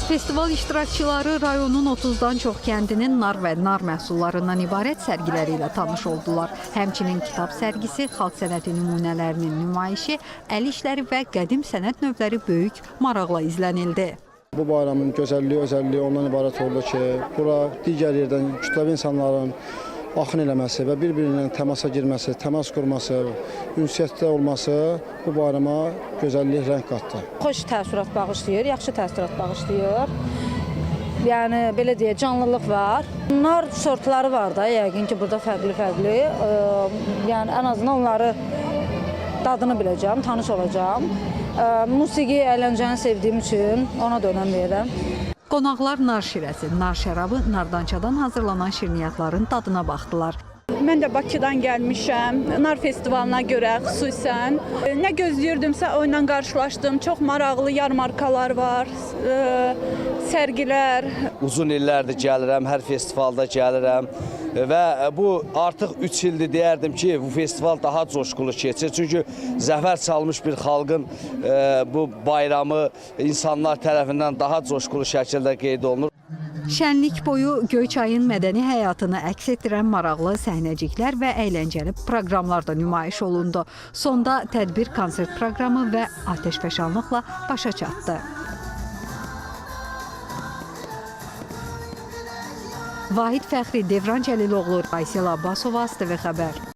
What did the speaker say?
Festival iştirakçıları rayonun 30-dan çox kəndinin nar və nar məhsullarından ibarət sərgiləri ilə tanış oldular. Həmçinin kitab sərgisi, xalq sənəti nümunələrinin nümayişi, əl işləri və qədim sənət növləri böyük maraqla izlənildi. Bu bayramın gözəlliyi, özəlliyi ondan ibarət oldu ki, bura digər yerdən kütləvi insanların axın eləməsi və bir-birinə təmasa girməsi, təmas qurması, ünsiyyətdə olması bu bayrama gözəllik, rəng qatdı. Xoş təəssürat bağışlayır, yaxşı təəssürat bağışlayır. Yəni, belə deyək, canlılıq var. Nar sortları var da, yəqin ki, burada fərqli-fərqli. Yəni, ən azından onları dadını biləcəm, tanış olacam. Musiqi, əyləncəni sevdiyim üçün ona da önəm verirəm. Qonaqlar nar şirəsi, nar şərabı, nardançadan hazırlanan şirniyyatların dadına baxdılar. Mən də Bakıdan gəlmişəm, nar festivalına görə xüsusən. Nə gözləyirdimsə o ilə qarşılaşdım. Çox maraqlı yarmarkalar var, sərgilər. Uzun illərdir gəlirəm, hər festivalda gəlirəm və bu artıq 3 ildir deyərdim ki, bu festival daha coşqulu keçir. Çünki zəfər çalmış bir xalqın bu bayramı insanlar tərəfindən daha coşqulu şəkildə qeyd olunur. Şənlik boyu Göyçayın mədəni həyatını əks etdirən maraqlı səhnəciklər və əyləncəli proqramlar da nümayiş olundu. Sonda tədbir konsert proqramı və atəşfəşanlıqla başa çatdı. Vahid Fəxri, Devran Cəliloğlu, Aysel Abbasova, ASTV Xəbər.